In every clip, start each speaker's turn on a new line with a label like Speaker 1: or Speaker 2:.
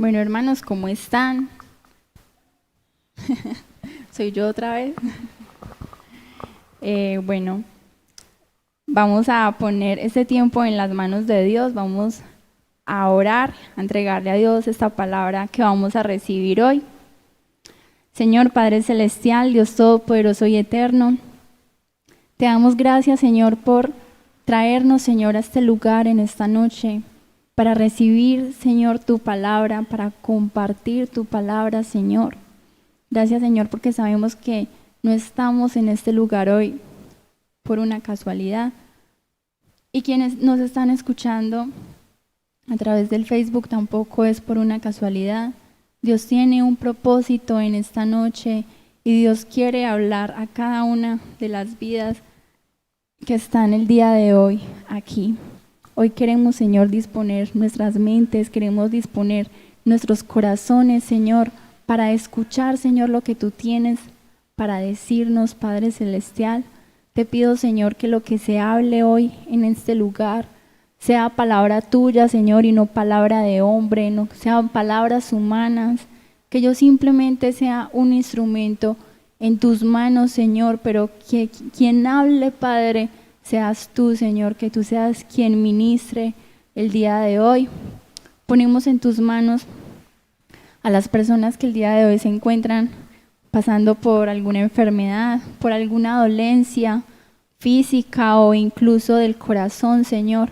Speaker 1: Bueno, hermanos, ¿cómo están? Soy yo otra vez. Bueno, vamos a poner este tiempo en las manos de Dios, vamos a orar, a entregarle a Dios esta palabra que vamos a recibir hoy. Señor Padre Celestial, Dios Todopoderoso y Eterno, te damos gracias, Señor, por traernos, Señor, a este lugar en esta noche, para recibir, Señor, tu palabra, para compartir tu palabra, Señor. Gracias, Señor, porque sabemos que no estamos en este lugar hoy por una casualidad. Y quienes nos están escuchando a través del Facebook tampoco es por una casualidad. Dios tiene un propósito en esta noche y Dios quiere hablar a cada una de las vidas que están el día de hoy aquí. Hoy queremos, Señor, disponer nuestras mentes, queremos disponer nuestros corazones, Señor, para escuchar, Señor, lo que tú tienes para decirnos, Padre Celestial. Te pido, Señor, que lo que se hable hoy en este lugar sea palabra tuya, Señor, y no palabra de hombre, no sean palabras humanas, que yo simplemente sea un instrumento en tus manos, Señor, pero que quien hable, Padre, seas tú, Señor, que tú seas quien ministre el día de hoy. Ponemos en tus manos a las personas que el día de hoy se encuentran pasando por alguna enfermedad, por alguna dolencia física o incluso del corazón, Señor,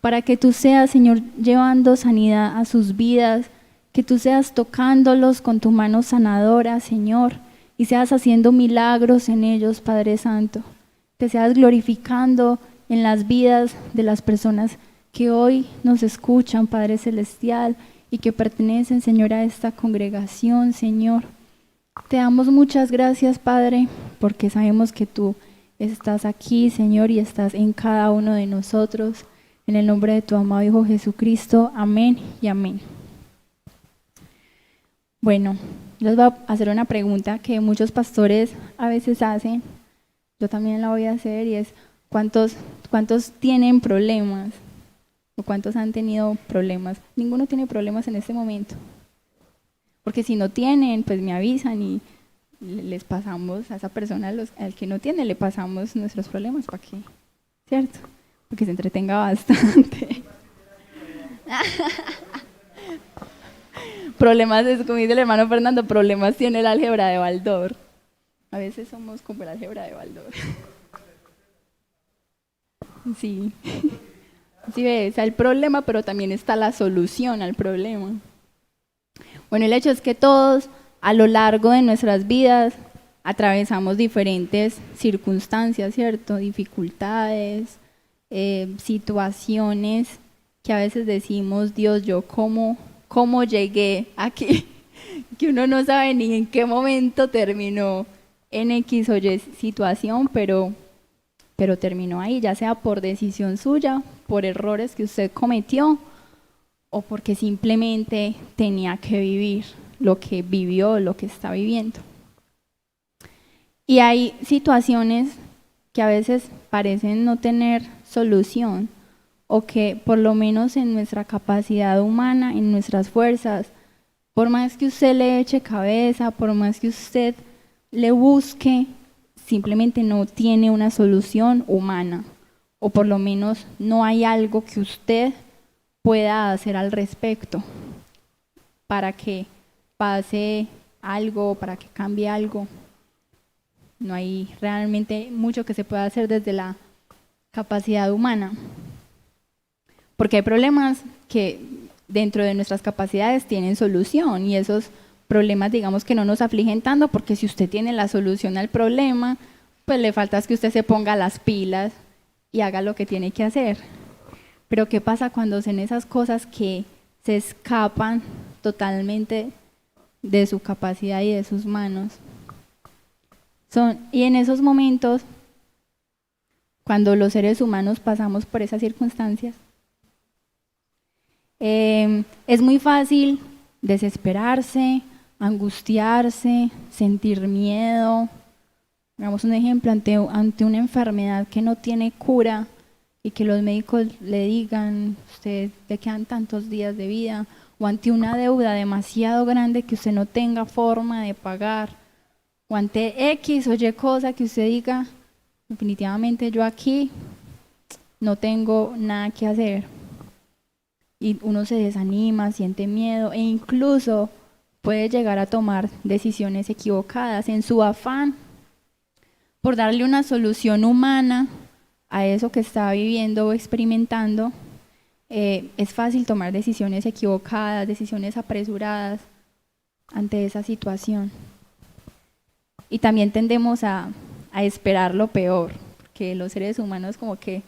Speaker 1: para que tú seas, Señor, llevando sanidad a sus vidas, que tú seas tocándolos con tu mano sanadora, Señor, y seas haciendo milagros en ellos, Padre Santo, que seas glorificando en las vidas de las personas que hoy nos escuchan, Padre Celestial, y que pertenecen, Señor, a esta congregación, Señor. Te damos muchas gracias, Padre, porque sabemos que tú estás aquí, Señor, y estás en cada uno de nosotros. En el nombre de tu amado Hijo Jesucristo, amén y amén. Bueno, les voy a hacer una pregunta que muchos pastores a veces hacen. Yo también la voy a hacer y es, ¿cuántos tienen problemas? ¿O cuántos han tenido problemas? Ninguno tiene problemas en este momento. Porque si no tienen, pues me avisan y les pasamos a esa persona, al que no tiene, le pasamos nuestros problemas para que, ¿cierto? Porque se entretenga bastante. Problemas, es como dice el hermano Fernando, problemas tiene el álgebra de Baldor. A veces somos como el álgebra de Baldor. Sí. Sí, está el problema, pero también está la solución al problema. Bueno, el hecho es que todos a lo largo de nuestras vidas atravesamos diferentes circunstancias, ¿cierto? Dificultades, situaciones que a veces decimos, Dios, yo cómo llegué aquí, que uno no sabe ni en qué momento terminó en X o Y situación, pero terminó ahí, ya sea por decisión suya, por errores que usted cometió o porque simplemente tenía que vivir lo que vivió, lo que está viviendo. Y hay situaciones que a veces parecen no tener solución o que por lo menos en nuestra capacidad humana, en nuestras fuerzas, por más que usted le eche cabeza, por más que usted le busque, simplemente no tiene una solución humana, o por lo menos no hay algo que usted pueda hacer al respecto para que pase algo, para que cambie algo. No hay realmente mucho que se pueda hacer desde la capacidad humana, porque hay problemas que dentro de nuestras capacidades tienen solución y esos problemas, digamos, que no nos afligen tanto, porque si usted tiene la solución al problema, pues le falta es que usted se ponga las pilas y haga lo que tiene que hacer. Pero ¿qué pasa cuando son esas cosas que se escapan totalmente de su capacidad y de sus manos? Y en esos momentos, cuando los seres humanos pasamos por esas circunstancias, es muy fácil desesperarse, angustiarse, sentir miedo. Hagamos un ejemplo, ante una enfermedad que no tiene cura y que los médicos le digan, usted le quedan tantos días de vida, o ante una deuda demasiado grande que usted no tenga forma de pagar, o ante X o Y cosa que usted diga, definitivamente yo aquí no tengo nada que hacer. Y uno se desanima, siente miedo e incluso puede llegar a tomar decisiones equivocadas en su afán por darle una solución humana a eso que está viviendo o experimentando. Es fácil tomar decisiones equivocadas, decisiones apresuradas ante esa situación. Y también tendemos a esperar lo peor, porque los seres humanos como que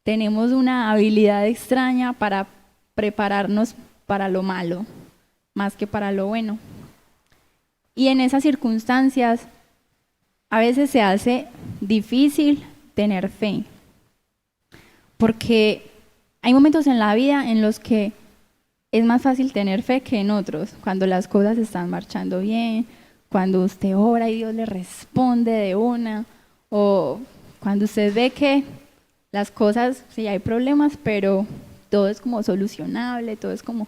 Speaker 1: tenemos una habilidad extraña para prepararnos para lo malo, más que para lo bueno. Y en esas circunstancias, a veces se hace difícil tener fe, porque hay momentos en la vida en los que es más fácil tener fe que en otros, cuando las cosas están marchando bien, cuando usted ora y Dios le responde de una, o cuando usted ve que las cosas, sí hay problemas, pero todo es como solucionable, todo es como,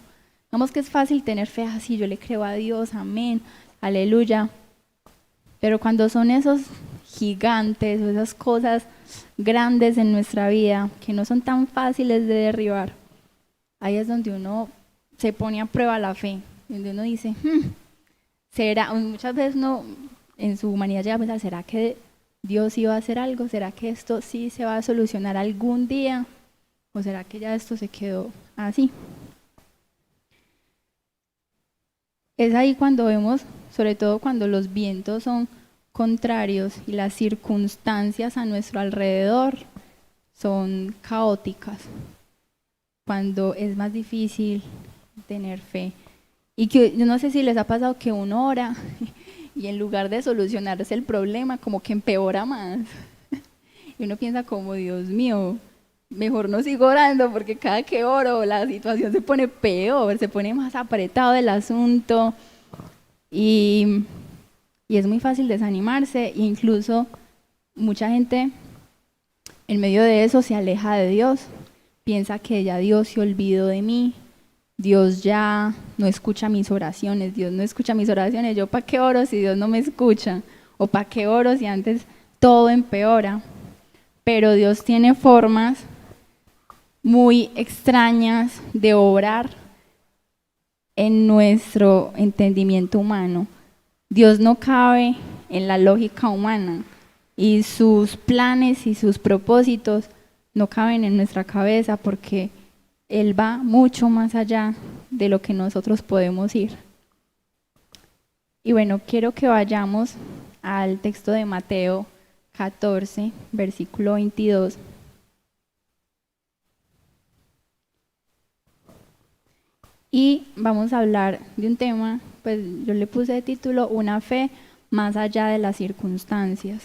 Speaker 1: digamos que es fácil tener fe así, yo le creo a Dios, amén, aleluya. Pero cuando son esos gigantes o esas cosas grandes en nuestra vida que no son tan fáciles de derribar, ahí es donde uno se pone a prueba la fe, donde uno dice, ¿será? Muchas veces uno en su humanidad llega a pensar, ¿será que Dios iba a hacer algo? ¿Será que esto sí se va a solucionar algún día? ¿O será que ya esto se quedó así? Es ahí cuando vemos, sobre todo cuando los vientos son contrarios y las circunstancias a nuestro alrededor son caóticas, cuando es más difícil tener fe. Y que yo no sé si les ha pasado que uno ora y en lugar de solucionarse el problema, como que empeora más. Y uno piensa como, Dios mío, mejor no sigo orando porque cada que oro la situación se pone peor, se pone más apretado el asunto y es muy fácil desanimarse. E incluso mucha gente en medio de eso se aleja de Dios, piensa que ya Dios se olvidó de mí, Dios ya no escucha mis oraciones, Dios no escucha mis oraciones, yo ¿para qué oro si Dios no me escucha? ¿O para qué oro si antes todo empeora? Pero Dios tiene formas muy extrañas de obrar en nuestro entendimiento humano. Dios no cabe en la lógica humana y sus planes y sus propósitos no caben en nuestra cabeza porque Él va mucho más allá de lo que nosotros podemos ir. Y bueno, quiero que vayamos al texto de Mateo 14, versículo 22. Y vamos a hablar de un tema, pues yo le puse de título, una fe más allá de las circunstancias.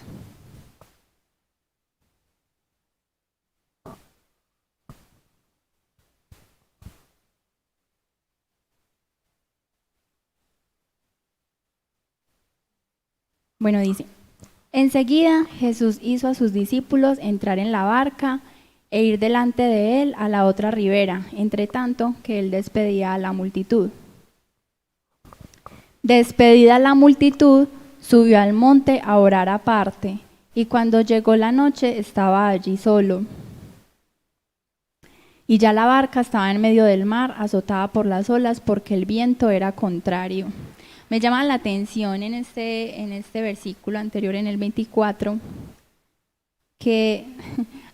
Speaker 1: Bueno, dice, enseguida Jesús hizo a sus discípulos entrar en la barca e ir delante de él a la otra ribera, entre tanto que él despedía a la multitud. Despedida la multitud, subió al monte a orar aparte, y cuando llegó la noche estaba allí solo. Y ya la barca estaba en medio del mar, azotada por las olas, porque el viento era contrario. Me llama la atención en este versículo anterior, en el 24, que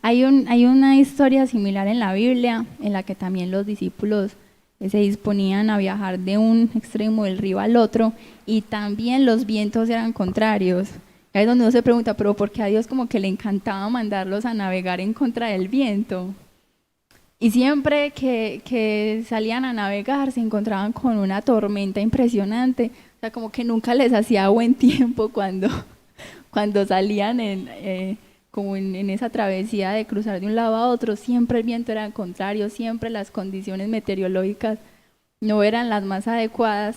Speaker 1: hay una historia similar en la Biblia, en la que también los discípulos se disponían a viajar de un extremo del río al otro, y también los vientos eran contrarios. Ahí es donde uno se pregunta, pero ¿por qué a Dios como que le encantaba mandarlos a navegar en contra del viento? Y siempre que salían a navegar se encontraban con una tormenta impresionante, o sea, como que nunca les hacía buen tiempo cuando salían como en esa travesía de cruzar de un lado a otro. Siempre el viento era contrario, siempre las condiciones meteorológicas no eran las más adecuadas.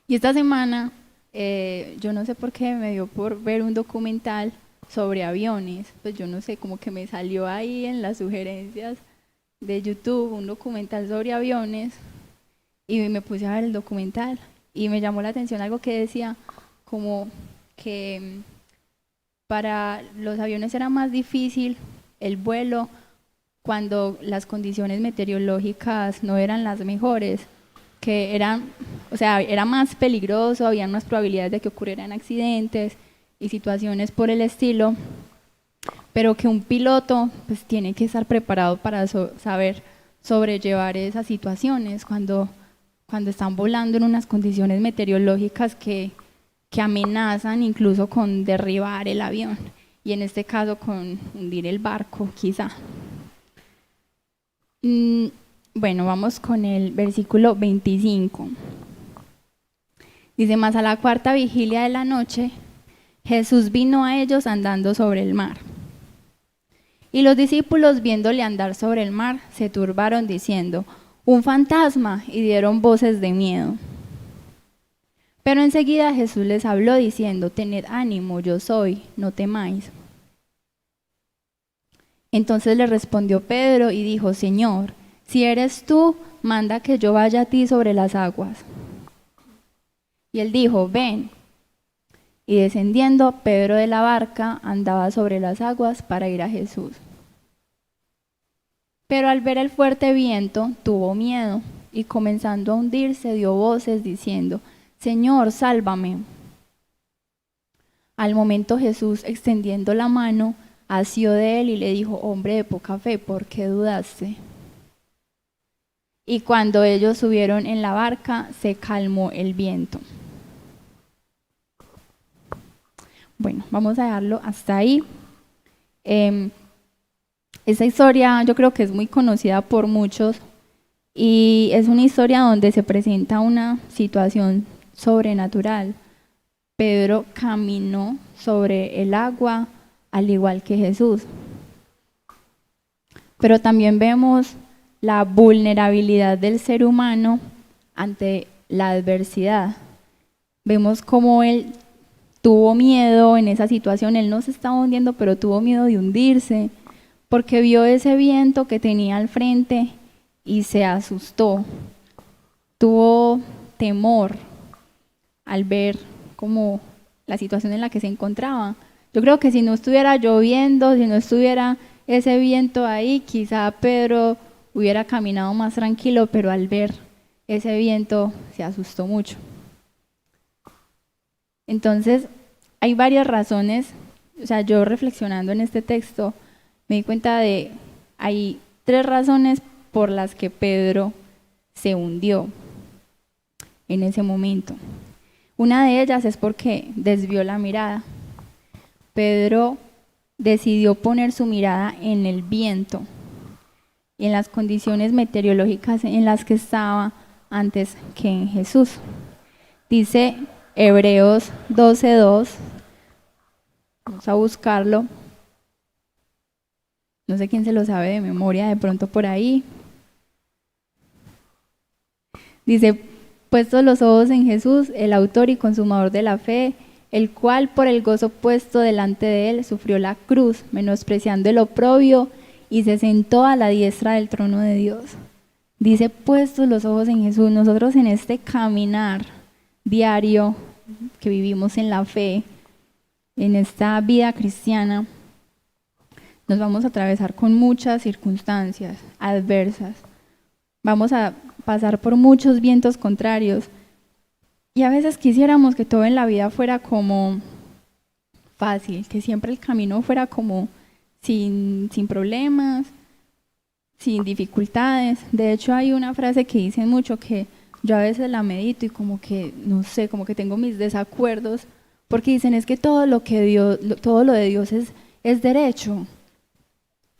Speaker 1: Y esta semana, yo no sé por qué me dio por ver un documental sobre aviones, pues yo no sé, como que me salió ahí en las sugerencias de YouTube un documental sobre aviones, y me puse a ver el documental y me llamó la atención algo que decía como que para los aviones era más difícil el vuelo cuando las condiciones meteorológicas no eran las mejores, que eran, o sea, era más peligroso, había más probabilidades de que ocurrieran accidentes y situaciones por el estilo, pero que un piloto pues tiene que estar preparado para saber sobrellevar esas situaciones cuando están volando en unas condiciones meteorológicas que amenazan incluso con derribar el avión y en este caso con hundir el barco quizá. Bueno, vamos con el versículo 25. Dice, mas a la cuarta vigilia de la noche, Jesús vino a ellos andando sobre el mar. Y los discípulos, viéndole andar sobre el mar, se turbaron diciendo, un fantasma, y dieron voces de miedo. Pero enseguida Jesús les habló diciendo, tened ánimo, yo soy, no temáis. Entonces le respondió Pedro y dijo, Señor, si eres tú, manda que yo vaya a ti sobre las aguas. Y él dijo, ven. Y descendiendo, Pedro de la barca andaba sobre las aguas para ir a Jesús. Pero al ver el fuerte viento, tuvo miedo, y comenzando a hundirse, dio voces diciendo, Señor, sálvame. Al momento Jesús, extendiendo la mano, asió de él y le dijo, hombre de poca fe, ¿por qué dudaste? Y cuando ellos subieron en la barca, se calmó el viento. Bueno, vamos a dejarlo hasta ahí. Esta historia yo creo que es muy conocida por muchos y es una historia donde se presenta una situación sobrenatural. Pedro caminó sobre el agua al igual que Jesús. Pero también vemos la vulnerabilidad del ser humano ante la adversidad. Vemos cómo él tuvo miedo en esa situación, él no se estaba hundiendo, pero tuvo miedo de hundirse, porque vio ese viento que tenía al frente y se asustó. Tuvo temor al ver como la situación en la que se encontraba. Yo creo que si no estuviera lloviendo, si no estuviera ese viento ahí, quizá Pedro hubiera caminado más tranquilo, pero al ver ese viento se asustó mucho. Entonces, hay varias razones, o sea, yo reflexionando en este texto, me di cuenta de, hay 3 razones por las que Pedro se hundió en ese momento. Una de ellas es porque desvió la mirada. Pedro decidió poner su mirada en el viento y en las condiciones meteorológicas en las que estaba antes que en Jesús. Dice Hebreos 12:2, vamos a buscarlo. No sé quién se lo sabe de memoria, de pronto por ahí. Dice, puestos los ojos en Jesús, el autor y consumador de la fe, el cual por el gozo puesto delante de él sufrió la cruz, menospreciando el oprobio, y se sentó a la diestra del trono de Dios. Dice, puestos los ojos en Jesús. Nosotros en este caminar diario que vivimos en la fe, en esta vida cristiana, nos vamos a atravesar con muchas circunstancias adversas. Vamos a pasar por muchos vientos contrarios. Y a veces quisiéramos que todo en la vida fuera como fácil, que siempre el camino fuera como sin problemas, sin dificultades. De hecho, hay una frase que dicen mucho que yo a veces la medito y como que, no sé, como que tengo mis desacuerdos, porque dicen es que todo lo de Dios es derecho.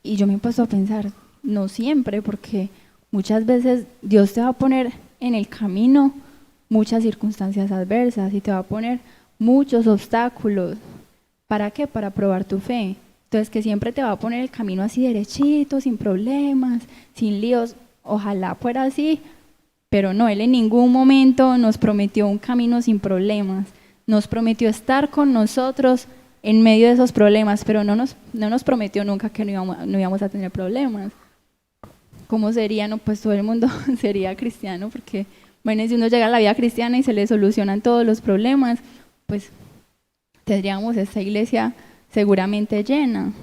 Speaker 1: Y yo me he puesto a pensar, no siempre, porque muchas veces Dios te va a poner en el camino muchas circunstancias adversas y te va a poner muchos obstáculos. ¿Para qué? Para probar tu fe. Entonces, que siempre te va a poner el camino así derechito, sin problemas, sin líos. Ojalá fuera así, pero no, Él en ningún momento nos prometió un camino sin problemas. Nos prometió estar con nosotros en medio de esos problemas, pero no nos prometió nunca que no íbamos a tener problemas. ¿Cómo sería? No, pues todo el mundo sería cristiano, porque Bueno, y si uno llega a la vida cristiana y se le solucionan todos los problemas, pues tendríamos esta iglesia seguramente llena.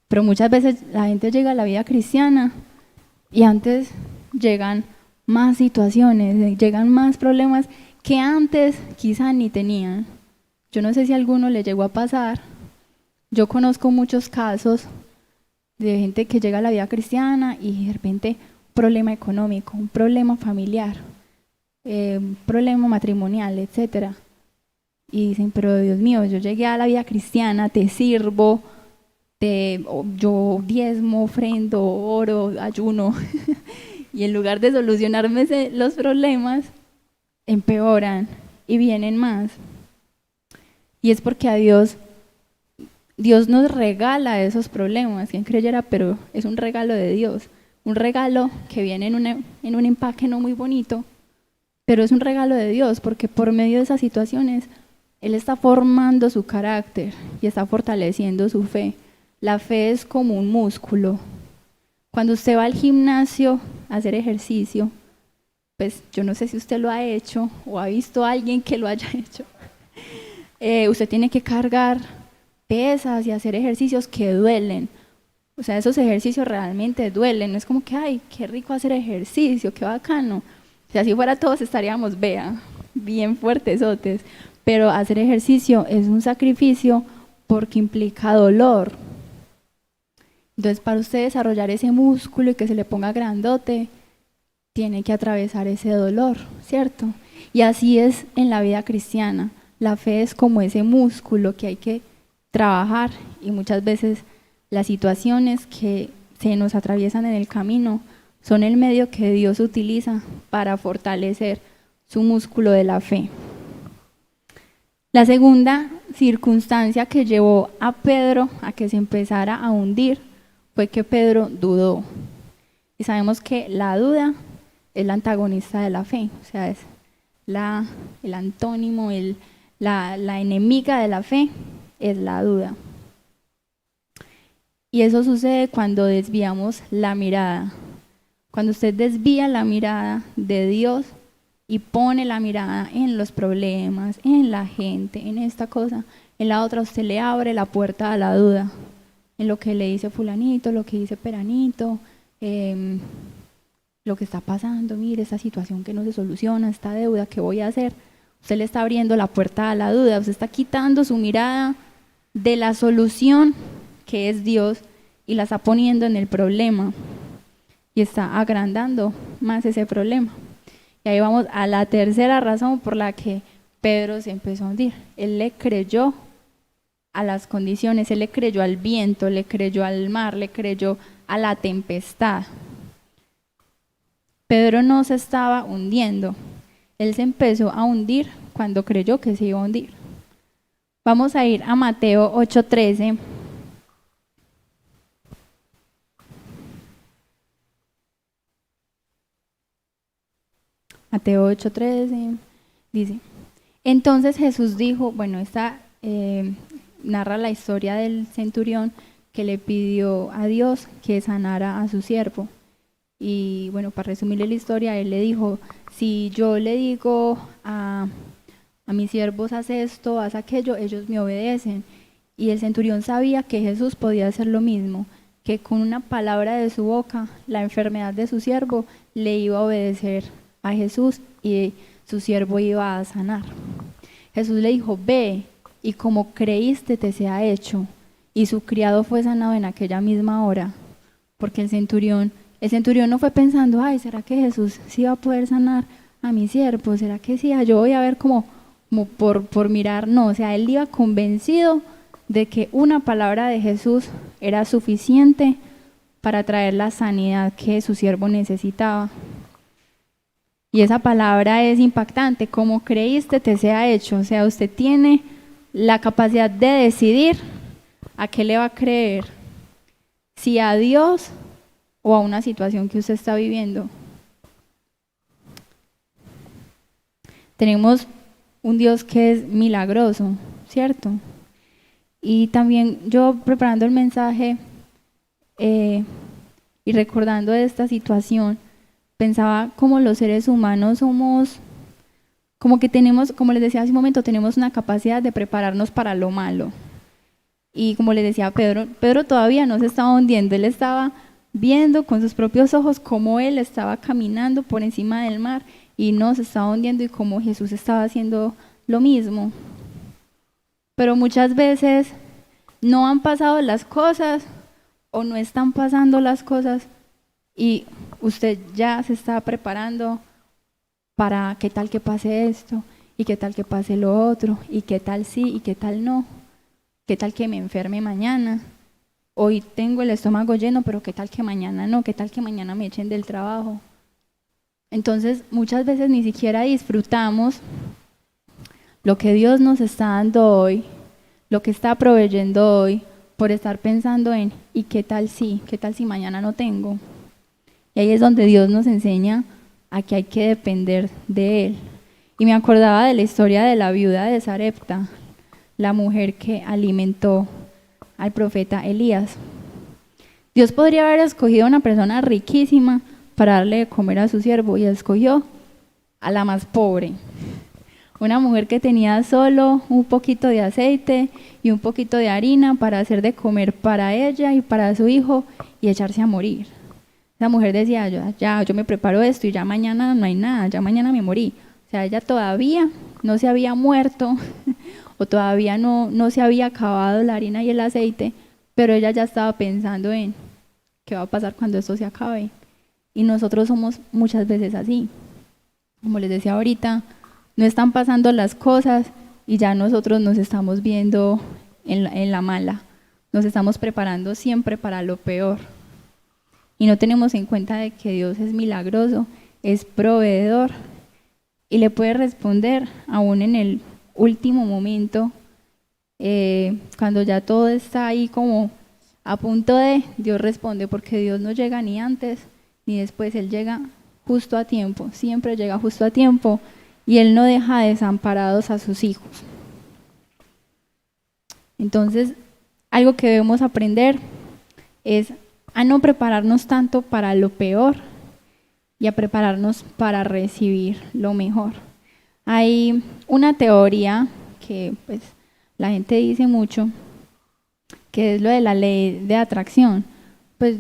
Speaker 1: Pero muchas veces la gente llega a la vida cristiana y antes llegan más situaciones, llegan más problemas que antes quizá ni tenían. Yo no sé si a alguno le llegó a pasar. Yo conozco muchos casos de gente que llega a la vida cristiana y de repente un problema económico, un problema familiar, un problema matrimonial, etcétera. Y dicen, pero Dios mío, yo llegué a la vida cristiana, te sirvo, yo diezmo, ofrendo, oro, ayuno, y en lugar de solucionarme los problemas, empeoran y vienen más. Y es porque a Dios nos regala esos problemas, quien creyera, pero es un regalo de Dios, un regalo que viene en un empaque no muy bonito, pero es un regalo de Dios, porque por medio de esas situaciones Él está formando su carácter y está fortaleciendo su fe. La fe es como un músculo. Cuando usted va al gimnasio a hacer ejercicio, pues yo no sé si usted lo ha hecho o ha visto a alguien que lo haya hecho. Usted tiene que cargar pesas y hacer ejercicios que duelen. O sea, esos ejercicios realmente duelen. No es como que, ay, qué rico hacer ejercicio, qué bacano. Si así fuera todos estaríamos, bien fuertesotes. Pero hacer ejercicio es un sacrificio porque implica dolor. Entonces, para usted desarrollar ese músculo y que se le ponga grandote, tiene que atravesar ese dolor, ¿cierto? Y así es en la vida cristiana. La fe es como ese músculo que hay que trabajar y muchas veces las situaciones que se nos atraviesan en el camino son el medio que Dios utiliza para fortalecer su músculo de la fe. La segunda circunstancia que llevó a Pedro a que se empezara a hundir fue que Pedro dudó. Y sabemos que la duda es la antagonista de la fe, o sea, es el antónimo, la enemiga de la fe es la duda. Y eso sucede cuando desviamos la mirada. Cuando usted desvía la mirada de Dios y pone la mirada en los problemas, en la gente, en esta cosa, en la otra, usted le abre la puerta a la duda. En lo que le dice fulanito, lo que dice peranito, lo que está pasando, mire, esta situación que no se soluciona, esta deuda, ¿qué voy a hacer? Usted le está abriendo la puerta a la duda, usted está quitando su mirada de la solución que es Dios y la está poniendo en el problema y está agrandando más ese problema. Y ahí vamos a la tercera razón por la que Pedro se empezó a hundir. Él le creyó a las condiciones, él le creyó al viento, le creyó al mar, le creyó a la tempestad. Pedro no se estaba hundiendo, él se empezó a hundir cuando creyó que se iba a hundir. Vamos a ir a Mateo 8:13. Mateo 8:13 dice, entonces Jesús dijo, bueno, esta narra la historia del centurión que le pidió a Dios que sanara a su siervo. Y bueno, para resumirle la historia, él le dijo, si yo le digo a mis siervos, haz esto, haz aquello, ellos me obedecen. Y el centurión sabía que Jesús podía hacer lo mismo, que con una palabra de su boca, la enfermedad de su siervo le iba a obedecer a Jesús y su siervo iba a sanar. Jesús le dijo, ve, y como creíste te sea hecho. Y su criado fue sanado en aquella misma hora, porque el centurión no fue pensando, ay, ¿será que Jesús sí va a poder sanar a mi siervo? ¿Será que sí? Yo voy a ver como por mirar. No, o sea, él iba convencido de que una palabra de Jesús era suficiente para traer la sanidad que su siervo necesitaba. Y esa palabra es impactante, como creíste te sea hecho. O sea, usted tiene la capacidad de decidir a qué le va a creer, si a Dios o a una situación que usted está viviendo. Tenemos un Dios que es milagroso, ¿cierto? Y también yo preparando el mensaje y recordando esta situación, pensaba como los seres humanos somos, como que tenemos, como les decía hace un momento, tenemos una capacidad de prepararnos para lo malo. Y como les decía Pedro, Pedro todavía no se estaba hundiendo, él estaba viendo con sus propios ojos cómo él estaba caminando por encima del mar y no se estaba hundiendo y cómo Jesús estaba haciendo lo mismo. Pero muchas veces no han pasado las cosas o no están pasando las cosas y usted ya se está preparando para qué tal que pase esto y qué tal que pase lo otro y qué tal sí y qué tal no, qué tal que me enferme mañana. Hoy tengo el estómago lleno, pero qué tal que mañana no, qué tal que mañana me echen del trabajo. Entonces muchas veces ni siquiera disfrutamos lo que Dios nos está dando hoy, lo que está proveyendo hoy, por estar pensando en ¿y qué tal si mañana no tengo? Y ahí es donde Dios nos enseña a que hay que depender de Él. Y me acordaba de la historia de la viuda de Sarepta, la mujer que alimentó al profeta Elías. Dios podría haber escogido a una persona riquísima para darle de comer a su siervo y escogió a la más pobre. Una mujer que tenía solo un poquito de aceite y un poquito de harina para hacer de comer para ella y para su hijo y echarse a morir. Esa mujer decía, yo me preparo esto y ya mañana no hay nada, ya mañana me morí. O sea, ella todavía no se había muerto o todavía no se había acabado la harina y el aceite, pero ella ya estaba pensando en qué va a pasar cuando esto se acabe. Y nosotros somos muchas veces así. Como les decía ahorita, no están pasando las cosas y ya nosotros nos estamos viendo en la mala. Nos estamos preparando siempre para lo peor. Y no tenemos en cuenta de que Dios es milagroso, es proveedor y le puede responder aún en el último momento, cuando ya todo está ahí como a punto de, Dios responde, porque Dios no llega ni antes ni después, Él llega justo a tiempo, siempre llega justo a tiempo y Él no deja desamparados a sus hijos. Entonces, algo que debemos aprender es a no prepararnos tanto para lo peor y a prepararnos para recibir lo mejor. Hay una teoría que pues la gente dice mucho, que es lo de la ley de atracción. Pues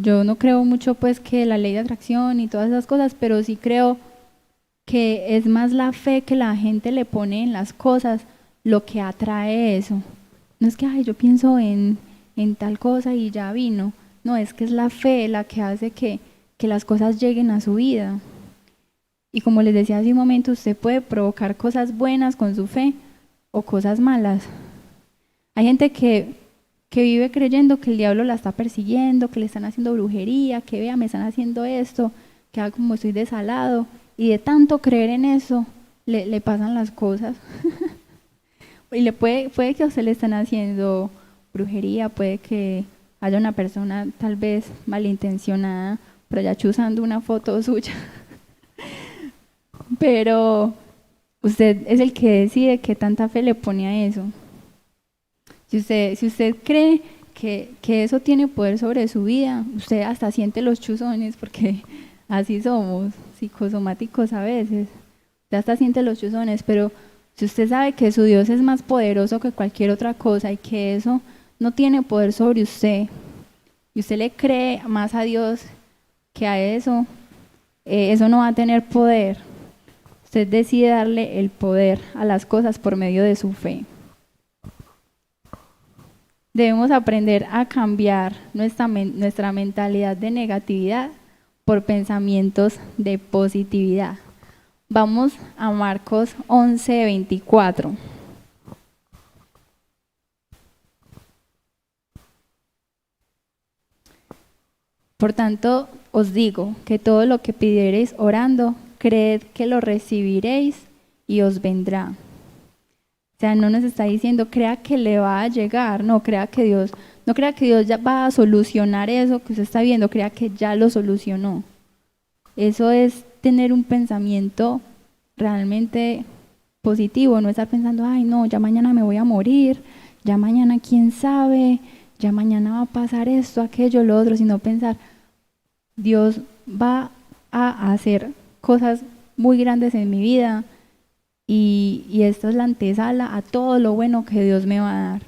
Speaker 1: yo no creo mucho pues que la ley de atracción y todas esas cosas, pero sí creo que es más la fe que la gente le pone en las cosas lo que atrae eso. No es que yo pienso en tal cosa y ya vino. No, es que es la fe la que hace que las cosas lleguen a su vida. Y como les decía hace un momento, usted puede provocar cosas buenas con su fe o cosas malas. Hay gente que vive creyendo que el diablo la está persiguiendo, que le están haciendo brujería, que vea, me están haciendo esto, que haga como estoy desalado. Y de tanto creer en eso, le pasan las cosas. Y puede que a usted le están haciendo brujería, puede que haya una persona tal vez malintencionada por allá chuzando una foto suya. Pero usted es el que decide qué tanta fe le pone a eso. Si usted cree que eso tiene poder sobre su vida, usted hasta siente los chuzones, porque así somos, psicosomáticos a veces. Usted hasta siente los chuzones, pero si usted sabe que su Dios es más poderoso que cualquier otra cosa y que eso no tiene poder sobre usted, y usted le cree más a Dios que a eso, eso no va a tener poder. Usted decide darle el poder a las cosas por medio de su fe. Debemos aprender a cambiar nuestra mentalidad de negatividad por pensamientos de positividad. Vamos a Marcos 11:24. Por tanto, os digo que todo lo que pidiereis orando, creed que lo recibiréis y os vendrá. O sea, no nos está diciendo, crea que le va a llegar, no crea que Dios ya va a solucionar eso que usted está viendo, crea que ya lo solucionó. Eso es tener un pensamiento realmente positivo, no estar pensando, ay no, ya mañana me voy a morir, ya mañana quién sabe, ya mañana va a pasar esto, aquello, lo otro, sino pensar, Dios va a hacer cosas muy grandes en mi vida y esto es la antesala a todo lo bueno que Dios me va a dar,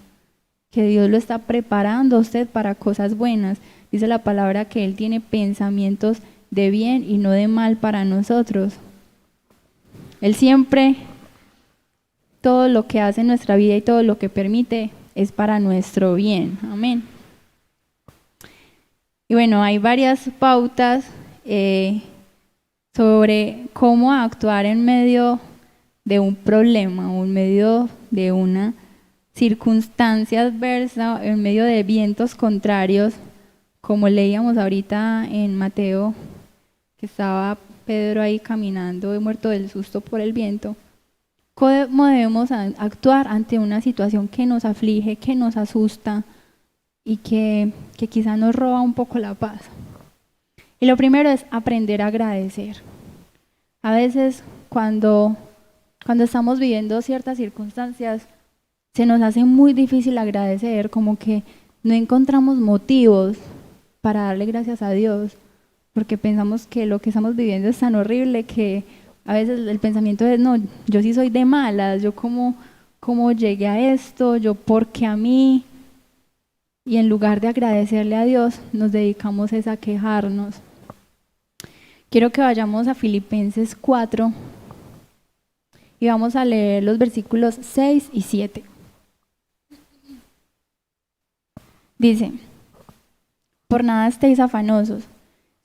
Speaker 1: que Dios lo está preparando a usted para cosas buenas. Dice la palabra que Él tiene pensamientos de bien y no de mal para nosotros. Él siempre, todo lo que hace en nuestra vida y todo lo que permite es para nuestro bien. Amén. Y bueno, hay varias pautas sobre cómo actuar en medio de un problema o en medio de una circunstancia adversa, en medio de vientos contrarios, como leíamos ahorita en Mateo, que estaba Pedro ahí caminando muerto del susto por el viento. ¿Cómo debemos actuar ante una situación que nos aflige, que nos asusta y que quizá nos roba un poco la paz? Y lo primero es aprender a agradecer. A veces cuando estamos viviendo ciertas circunstancias, se nos hace muy difícil agradecer, como que no encontramos motivos para darle gracias a Dios, porque pensamos que lo que estamos viviendo es tan horrible que a veces el pensamiento es, no, yo sí soy de malas, yo cómo llegué a esto, yo por qué a mí, y en lugar de agradecerle a Dios, nos dedicamos a quejarnos. Quiero que vayamos a Filipenses 4 y vamos a leer los versículos 6 y 7. Dice, por nada estéis afanosos,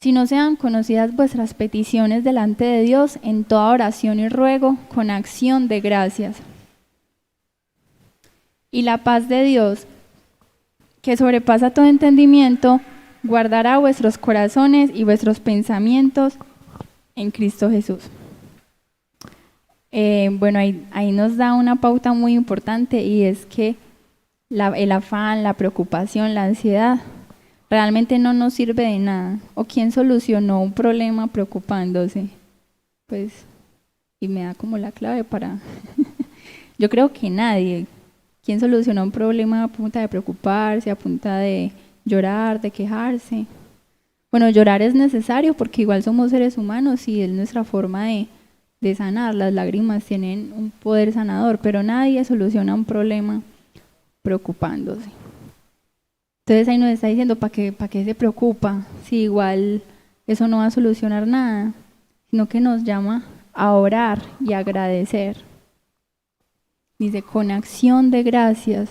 Speaker 1: si no sean conocidas vuestras peticiones delante de Dios en toda oración y ruego con acción de gracias. Y la paz de Dios, que sobrepasa todo entendimiento, guardará vuestros corazones y vuestros pensamientos en Cristo Jesús. Bueno, ahí nos da una pauta muy importante y es que el afán, la preocupación, la ansiedad realmente no nos sirve de nada. ¿O quién solucionó un problema preocupándose? Pues, y me da como la clave para... Yo creo que nadie. ¿Quién solucionó un problema a punta de preocuparse, a punta de llorar, de quejarse? Bueno, llorar es necesario porque igual somos seres humanos y es nuestra forma de sanar. Las lágrimas tienen un poder sanador, pero nadie soluciona un problema preocupándose. Entonces ahí nos está diciendo, ¿para qué se preocupa? Si igual eso no va a solucionar nada, sino que nos llama a orar y agradecer. Dice, con acción de gracias.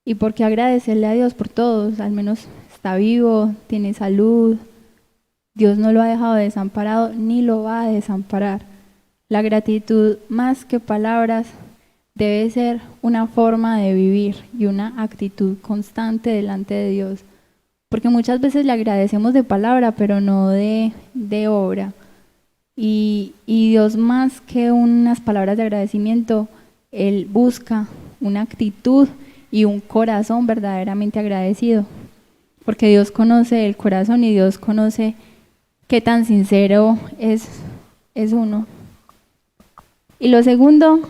Speaker 1: ¿Y por qué agradecerle a Dios por todos? Al menos está vivo, tiene salud. Dios no lo ha dejado desamparado ni lo va a desamparar. La gratitud, más que palabras, debe ser una forma de vivir y una actitud constante delante de Dios. Porque muchas veces le agradecemos de palabra, pero no de obra. Y Dios, más que unas palabras de agradecimiento, Él busca una actitud y un corazón verdaderamente agradecido. Porque Dios conoce el corazón y Dios conoce qué tan sincero es uno. Y lo segundo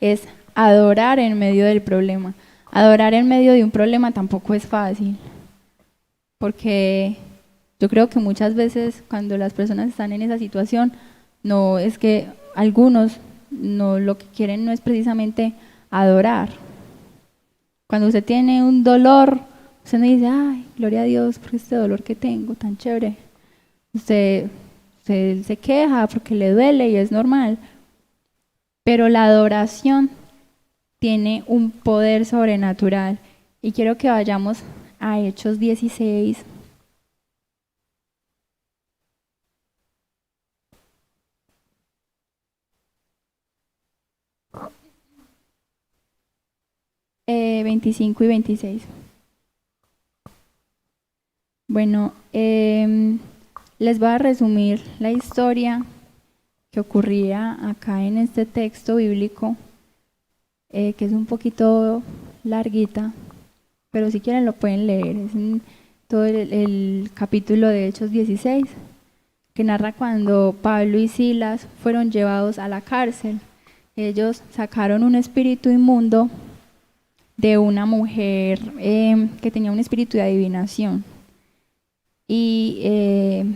Speaker 1: es adorar en medio del problema. Adorar en medio de un problema tampoco es fácil, porque yo creo que muchas veces cuando las personas están en esa situación, no es que algunos no lo que quieren no es precisamente adorar. Cuando usted tiene un dolor, usted no dice, ay, gloria a Dios por este dolor que tengo, tan chévere. Usted se queja porque le duele y es normal. Pero la adoración tiene un poder sobrenatural. Y quiero que vayamos a Hechos 16. Eh, 25 y 26. Bueno, les voy a resumir la historia que ocurría acá en este texto bíblico, que es un poquito larguita, pero si quieren lo pueden leer. Es en todo el capítulo de Hechos 16, que narra cuando Pablo y Silas fueron llevados a la cárcel. Ellos sacaron un espíritu inmundo de una mujer que tenía un espíritu de adivinación. y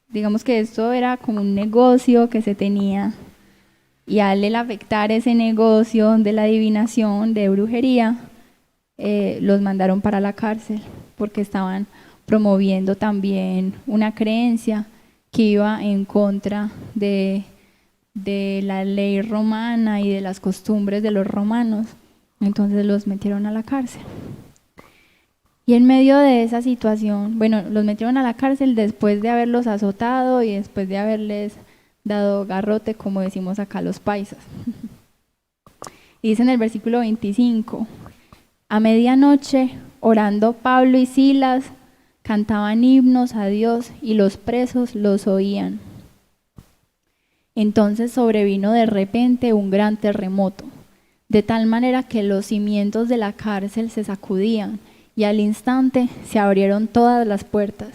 Speaker 1: digamos que esto era como un negocio que se tenía, y al él afectar ese negocio de la adivinación, de brujería, los mandaron para la cárcel porque estaban promoviendo también una creencia que iba en contra de la ley romana y de las costumbres de los romanos. Entonces los metieron a la cárcel. Y en medio de esa situación, bueno, los metieron a la cárcel después de haberlos azotado y después de haberles dado garrote, como decimos acá los paisas. Y dice en el versículo 25, a medianoche, orando Pablo y Silas, cantaban himnos a Dios y los presos los oían. Entonces sobrevino de repente un gran terremoto, de tal manera que los cimientos de la cárcel se sacudían, y al instante se abrieron todas las puertas,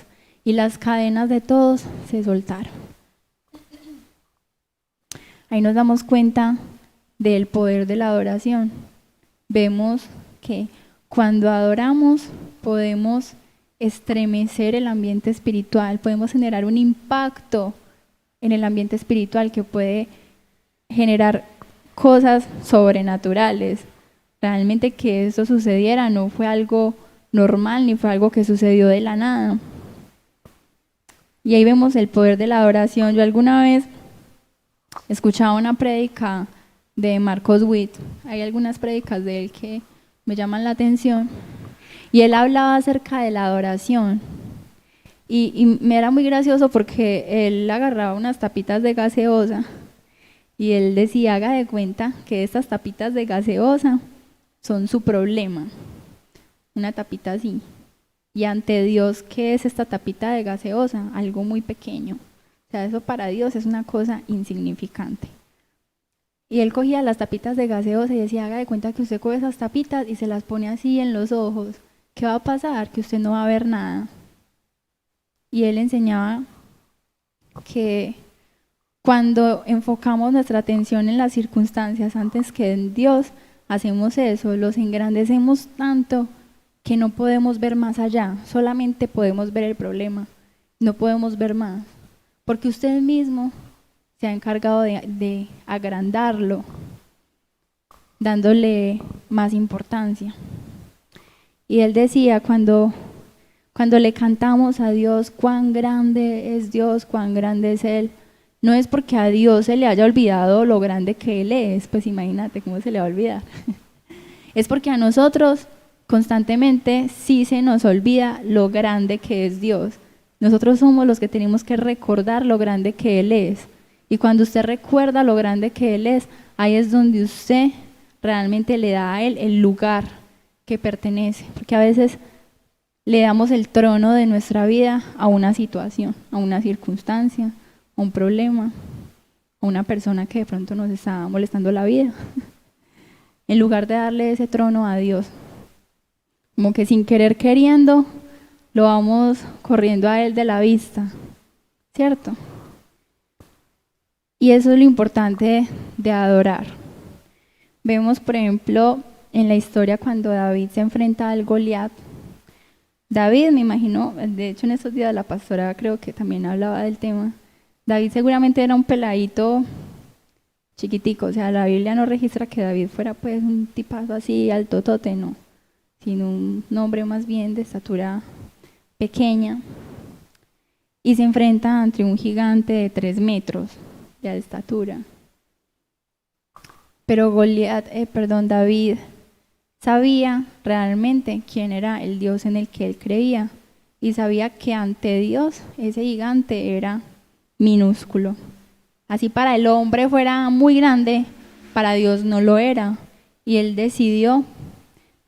Speaker 1: y las cadenas de todos se soltaron. Ahí nos damos cuenta del poder de la adoración. Vemos que cuando adoramos podemos estremecer el ambiente espiritual, podemos generar un impacto en el ambiente espiritual que puede generar cosas sobrenaturales. Realmente que eso sucediera no fue algo normal ni fue algo que sucedió de la nada. Y ahí vemos el poder de la adoración. Yo alguna vez escuchaba una prédica de Marcos Witt, hay algunas prédicas de él que me llaman la atención, y él hablaba acerca de la adoración, y me era muy gracioso porque él agarraba unas tapitas de gaseosa y él decía, haga de cuenta que estas tapitas de gaseosa son su problema, una tapita así, y ante Dios, ¿qué es esta tapita de gaseosa? Algo muy pequeño. O sea, eso para Dios es una cosa insignificante. Y él cogía las tapitas de gaseosa y decía, haga de cuenta que usted coge esas tapitas y se las pone así en los ojos. ¿Qué va a pasar? Que usted no va a ver nada. Y él enseñaba que cuando enfocamos nuestra atención en las circunstancias antes que en Dios, hacemos eso, los engrandecemos tanto que no podemos ver más allá, solamente podemos ver el problema, no podemos ver más. Porque usted mismo se ha encargado de agrandarlo, dándole más importancia. Y él decía, cuando le cantamos a Dios, cuán grande es Dios, cuán grande es Él, no es porque a Dios se le haya olvidado lo grande que Él es, pues imagínate cómo se le va a olvidar. Es porque a nosotros constantemente sí se nos olvida lo grande que es Dios. Nosotros somos los que tenemos que recordar lo grande que Él es. Y cuando usted recuerda lo grande que Él es, ahí es donde usted realmente le da a Él el lugar que pertenece. Porque a veces le damos el trono de nuestra vida a una situación, a una circunstancia, a un problema, a una persona que de pronto nos está molestando la vida. En lugar de darle ese trono a Dios. Como que sin querer queriendo, lo vamos corriendo a Él de la vista, ¿cierto? Y eso es lo importante de adorar. Vemos, por ejemplo, en la historia cuando David se enfrenta al Goliat. David, me imagino, de hecho en estos días la pastora creo que también hablaba del tema. David seguramente era un peladito chiquitico, o sea, la Biblia no registra que David fuera pues un tipazo así altotote, no, sino un hombre más bien de estatura pequeña, y se enfrenta ante un gigante de 3 metros de estatura. Pero David sabía realmente quién era el Dios en el que él creía, y sabía que ante Dios ese gigante era minúsculo. Así para el hombre fuera muy grande, para Dios no lo era, y él decidió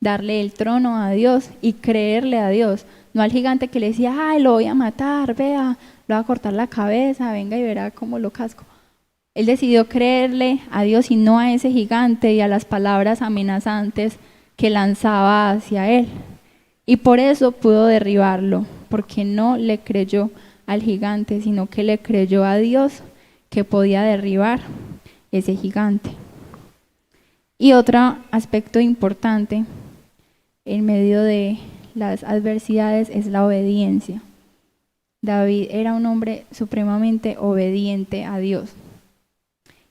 Speaker 1: darle el trono a Dios y creerle a Dios, no al gigante que le decía, ay, lo voy a matar, vea, lo voy a cortar la cabeza, venga y verá cómo lo casco. Él decidió creerle a Dios y no a ese gigante y a las palabras amenazantes que lanzaba hacia él. Y por eso pudo derribarlo, porque no le creyó al gigante, sino que le creyó a Dios que podía derribar ese gigante. Y otro aspecto importante en medio de las adversidades es la obediencia. David era un hombre supremamente obediente a Dios.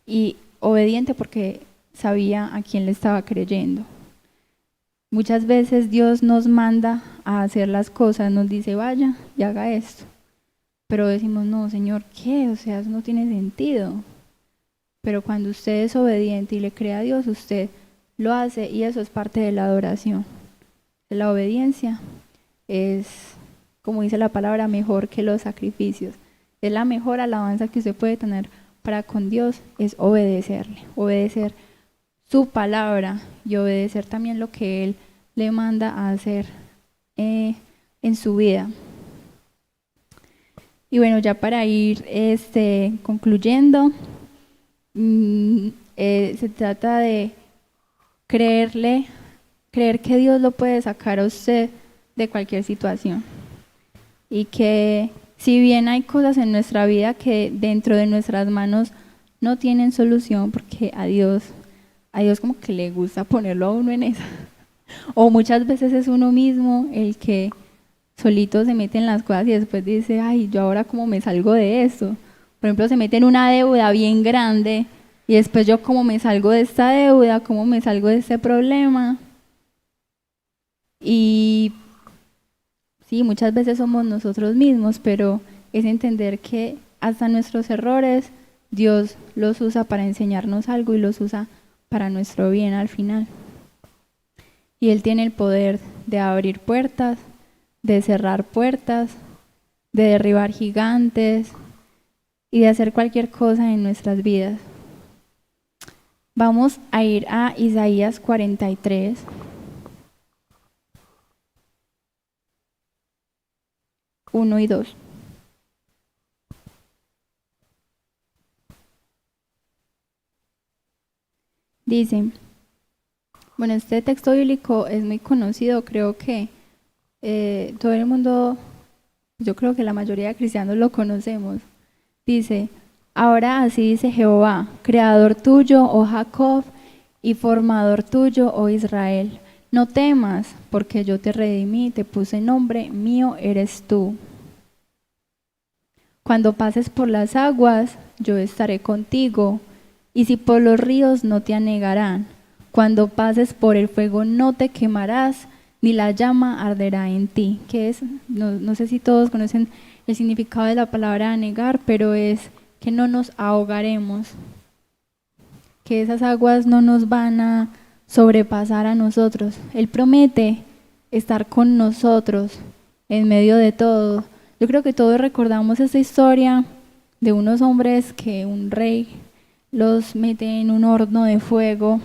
Speaker 1: Y obediente porque sabía a quién le estaba creyendo. Muchas veces Dios nos manda a hacer las cosas, nos dice vaya y haga esto. Pero decimos, no, Señor, ¿qué? O sea, eso no tiene sentido. Pero cuando usted es obediente y le cree a Dios, usted lo hace y eso es parte de la adoración. La obediencia es, como dice la palabra, mejor que los sacrificios. Es la mejor alabanza que usted puede tener para con Dios, es obedecerle, obedecer su palabra y obedecer también lo que Él le manda a hacer en su vida. Y bueno, ya para ir concluyendo, se trata de creer que Dios lo puede sacar a usted de cualquier situación. Y que si bien hay cosas en nuestra vida que dentro de nuestras manos no tienen solución, porque a Dios como que le gusta ponerlo a uno en esa. O muchas veces es uno mismo el que solito se mete en las cosas y después dice, ay, yo ahora cómo me salgo de esto. Por ejemplo, se mete en una deuda bien grande y después yo cómo me salgo de esta deuda, cómo me salgo de este problema. Y sí, muchas veces somos nosotros mismos, pero es entender que hasta nuestros errores Dios los usa para enseñarnos algo y los usa para nuestro bien al final. Y Él tiene el poder de abrir puertas, de cerrar puertas, de derribar gigantes y de hacer cualquier cosa en nuestras vidas. Vamos a ir a Isaías 43. Uno y 2. Dice, bueno, este texto bíblico es muy conocido, creo que todo el mundo, yo creo que la mayoría de cristianos lo conocemos. Dice, ahora así dice Jehová, creador tuyo, oh Jacob, y formador tuyo, oh Israel. No temas, porque yo te redimí, te puse nombre, mío eres tú. Cuando pases por las aguas, yo estaré contigo, y si por los ríos no te anegarán. Cuando pases por el fuego no te quemarás, ni la llama arderá en ti. Que es, no sé si todos conocen el significado de la palabra anegar, pero es que no nos ahogaremos, que esas aguas no nos van a sobrepasar a nosotros. Él promete estar con nosotros en medio de todo. Yo creo que todos recordamos esta historia de unos hombres que un rey los mete en un horno de fuego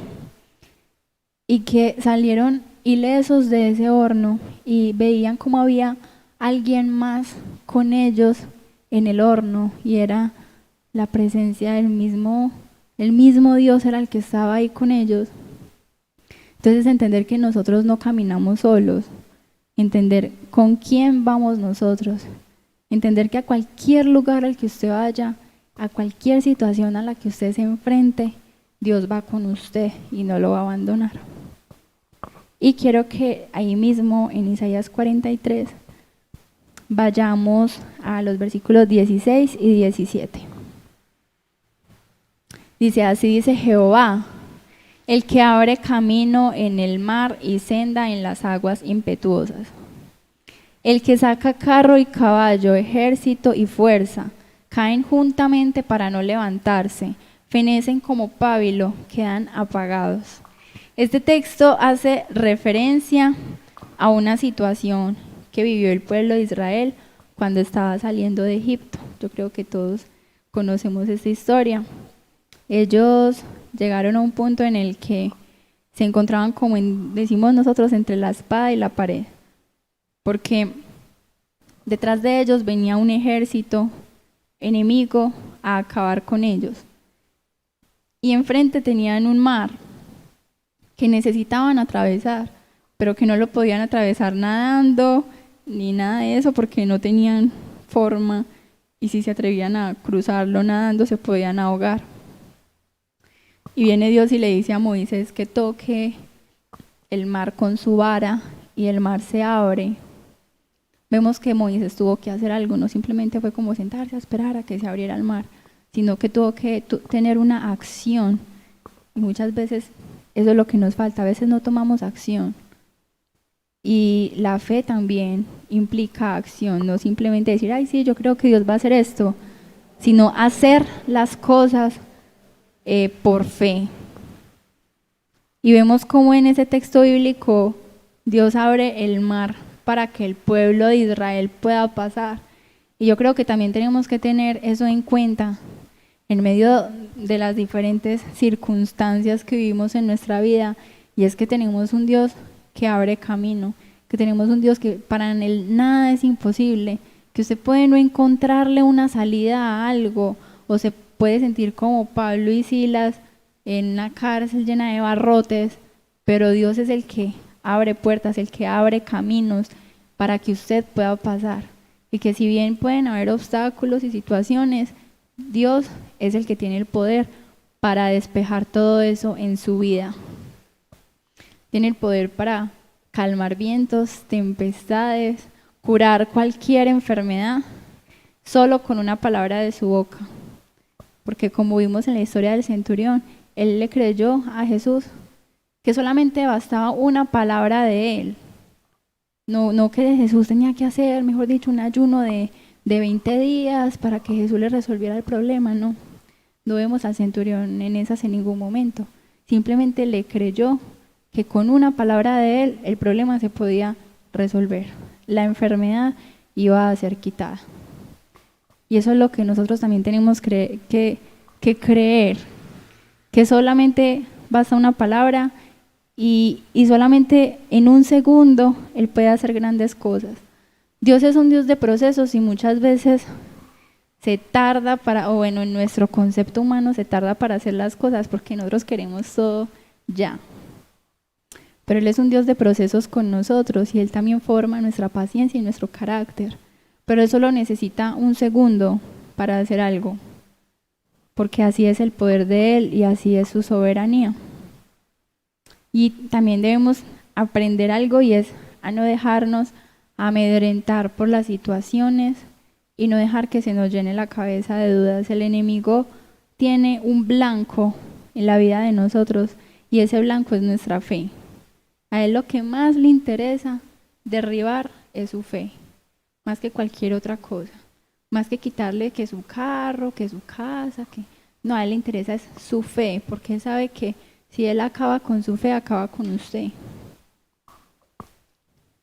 Speaker 1: y que salieron ilesos de ese horno y veían cómo había alguien más con ellos en el horno y era la presencia del mismo, el mismo Dios era el que estaba ahí con ellos. Entonces entender que nosotros no caminamos solos, entender con quién vamos nosotros, entender que a cualquier lugar al que usted vaya, a cualquier situación a la que usted se enfrente, Dios va con usted y no lo va a abandonar. Y quiero que ahí mismo en Isaías 43 vayamos a los versículos 16 y 17. Dice, así dice Jehová, el que abre camino en el mar y senda en las aguas impetuosas. El que saca carro y caballo, ejército y fuerza, caen juntamente para no levantarse, fenecen como pábilo, quedan apagados. Este texto hace referencia a una situación que vivió el pueblo de Israel cuando estaba saliendo de Egipto. Yo creo que todos conocemos esta historia. Ellos llegaron a un punto en el que se encontraban, como decimos nosotros, entre la espada y la pared, porque detrás de ellos venía un ejército enemigo a acabar con ellos. Y enfrente tenían un mar que necesitaban atravesar, pero que no lo podían atravesar nadando ni nada de eso porque no tenían forma y si se atrevían a cruzarlo nadando se podían ahogar. Y viene Dios y le dice a Moisés que toque el mar con su vara y el mar se abre Vemos que Moisés tuvo que hacer algo, no simplemente fue como sentarse a esperar a que se abriera el mar, sino que tuvo que tener una acción. Y muchas veces eso es lo que nos falta, a veces no tomamos acción. Y la fe también implica acción, no simplemente decir, ay sí, yo creo que Dios va a hacer esto, sino hacer las cosas por fe. Y vemos cómo en ese texto bíblico Dios abre el mar para que el pueblo de Israel pueda pasar. Y yo creo que también tenemos que tener eso en cuenta en medio de las diferentes circunstancias que vivimos en nuestra vida, y es que tenemos un Dios que abre camino, que tenemos un Dios que para él nada es imposible, que usted puede no encontrarle una salida a algo, o se puede sentir como Pablo y Silas en una cárcel llena de barrotes, pero Dios es el que abre puertas, el que abre caminos para que usted pueda pasar. Y que si bien pueden haber obstáculos y situaciones, Dios es el que tiene el poder para despejar todo eso en su vida. Tiene el poder para calmar vientos, tempestades, curar cualquier enfermedad, solo con una palabra de su boca. Porque como vimos en la historia del centurión, él le creyó a Jesús que solamente bastaba una palabra de él. No que Jesús tenía que hacer, mejor dicho, un ayuno de 20 días para que Jesús le resolviera el problema, no. No vemos al centurión en esas en ningún momento. Simplemente le creyó que con una palabra de él el problema se podía resolver. La enfermedad iba a ser quitada. Y eso es lo que nosotros también tenemos que creer, que solamente basta una palabra y solamente en un segundo Él puede hacer grandes cosas. Dios es un Dios de procesos y muchas veces se tarda en nuestro concepto humano se tarda para hacer las cosas porque nosotros queremos todo ya. Pero Él es un Dios de procesos con nosotros y Él también forma nuestra paciencia y nuestro carácter. Pero Él solo necesita un segundo para hacer algo, porque así es el poder de Él y así es su soberanía. Y también debemos aprender algo, y es a no dejarnos amedrentar por las situaciones y no dejar que se nos llene la cabeza de dudas. El enemigo tiene un blanco en la vida de nosotros y ese blanco es nuestra fe. A él lo que más le interesa derribar es su fe, más que cualquier otra cosa, más que quitarle que su carro, que su casa, no, a él le interesa es su fe, porque él sabe que si él acaba con su fe, acaba con usted.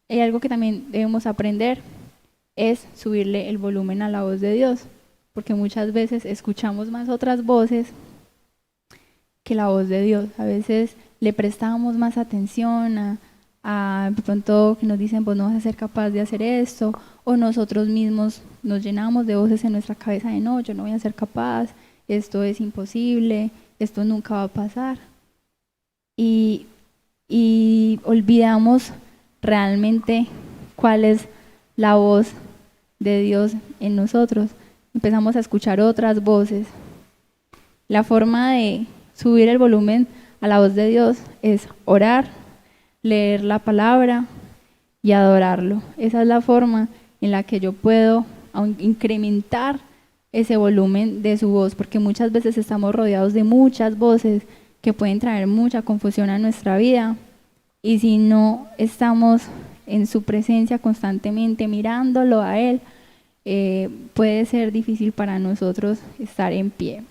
Speaker 1: Y algo que también debemos aprender es subirle el volumen a la voz de Dios, porque muchas veces escuchamos más otras voces que la voz de Dios. A veces le prestamos más atención a de pronto que nos dicen, vos no vas a ser capaz de hacer esto, o nosotros mismos nos llenamos de voces en nuestra cabeza de no, yo no voy a ser capaz, esto es imposible, esto nunca va a pasar. Y olvidamos realmente cuál es la voz de Dios en nosotros. Empezamos a escuchar otras voces. La forma de subir el volumen a la voz de Dios es orar, leer la palabra y adorarlo. Esa es la forma en la que yo puedo incrementar ese volumen de su voz, porque muchas veces estamos rodeados de muchas voces que pueden traer mucha confusión a nuestra vida, y si no estamos en su presencia constantemente mirándolo a Él, puede ser difícil para nosotros estar en pie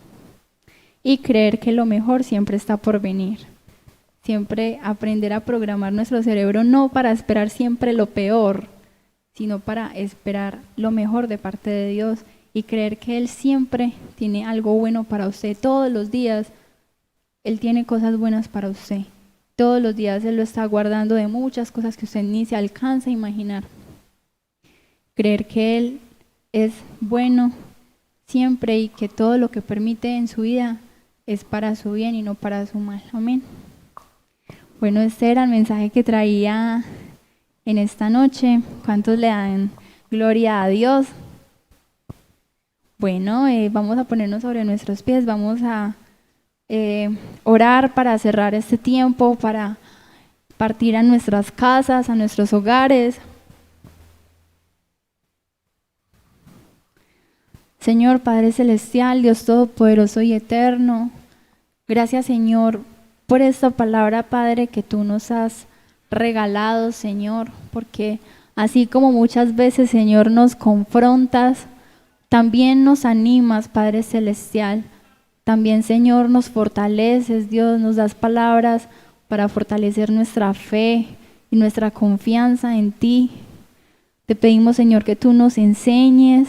Speaker 1: y creer que lo mejor siempre está por venir. Siempre aprender a programar nuestro cerebro no para esperar siempre lo peor, sino para esperar lo mejor de parte de Dios y creer que Él siempre tiene algo bueno para usted. Todos los días Él tiene cosas buenas para usted. Todos los días Él lo está guardando de muchas cosas que usted ni se alcanza a imaginar. Creer que Él es bueno siempre y que todo lo que permite en su vida es para su bien y no para su mal. Amén. Bueno, este era el mensaje que traía en esta noche. ¿Cuántos le dan gloria a Dios? Bueno, vamos a ponernos sobre nuestros pies, vamos a orar para cerrar este tiempo, para partir a nuestras casas, a nuestros hogares. Señor Padre Celestial, Dios Todopoderoso y Eterno, gracias Señor por esta palabra, Padre, que tú nos has regalado, Señor, porque así como muchas veces, Señor, nos confrontas, también nos animas, Padre Celestial. También, Señor, nos fortaleces, Dios, nos das palabras para fortalecer nuestra fe y nuestra confianza en ti. Te pedimos, Señor, que tú nos enseñes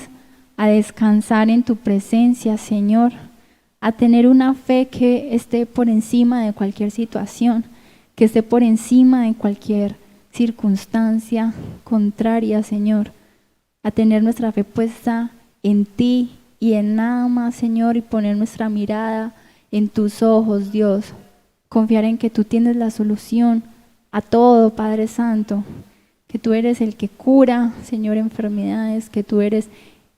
Speaker 1: a descansar en tu presencia, Señor, a tener una fe que esté por encima de cualquier situación, que esté por encima de cualquier circunstancia contraria, Señor, a tener nuestra fe puesta en ti y en nada más, Señor, y poner nuestra mirada en tus ojos, Dios. Confiar en que tú tienes la solución a todo, Padre Santo, que tú eres el que cura, Señor, enfermedades, que tú eres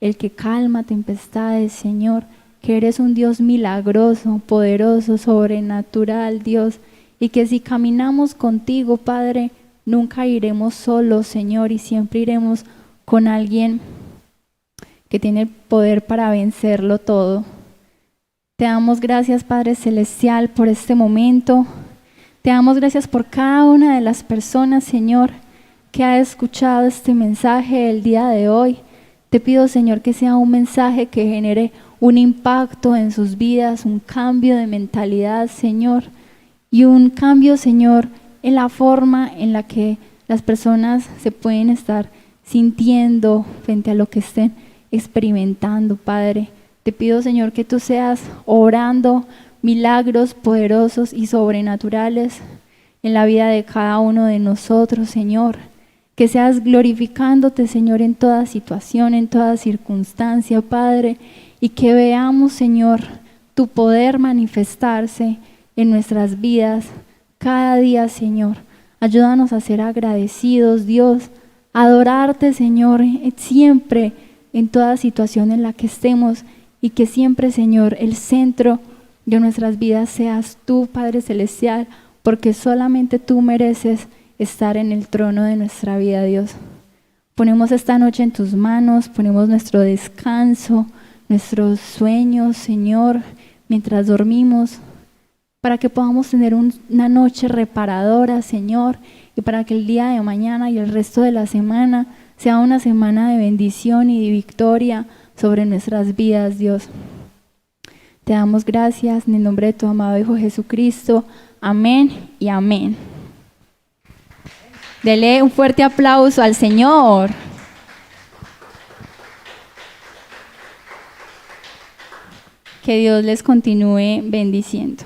Speaker 1: el que calma tempestades, Señor, que eres un Dios milagroso, poderoso, sobrenatural, Dios, y que si caminamos contigo, Padre, nunca iremos solos, Señor, y siempre iremos con alguien que tiene el poder para vencerlo todo. Te damos gracias, Padre Celestial, por este momento. Te damos gracias por cada una de las personas, Señor, que ha escuchado este mensaje el día de hoy. Te pido, Señor, que sea un mensaje que genere un impacto en sus vidas, un cambio de mentalidad, Señor, y un cambio, Señor, en la forma en la que las personas se pueden estar sintiendo frente a lo que estén experimentando, Padre. Te pido, Señor, que tú seas obrando milagros poderosos y sobrenaturales en la vida de cada uno de nosotros, Señor. Que seas glorificándote, Señor, en toda situación, en toda circunstancia, Padre, y que veamos, Señor, tu poder manifestarse en nuestras vidas cada día, Señor. Ayúdanos a ser agradecidos, Dios, a adorarte, Señor, siempre, en toda situación en la que estemos, y que siempre, Señor, el centro de nuestras vidas seas tú, Padre Celestial, porque solamente tú mereces estar en el trono de nuestra vida, Dios. Ponemos esta noche en tus manos, ponemos nuestro descanso, nuestros sueños, Señor, mientras dormimos, para que podamos tener una noche reparadora, Señor, y para que el día de mañana y el resto de la semana sea una semana de bendición y de victoria sobre nuestras vidas, Dios. Te damos gracias en el nombre de tu amado Hijo Jesucristo. Amén y amén. Dele un fuerte aplauso al Señor. Que Dios les continúe bendiciendo.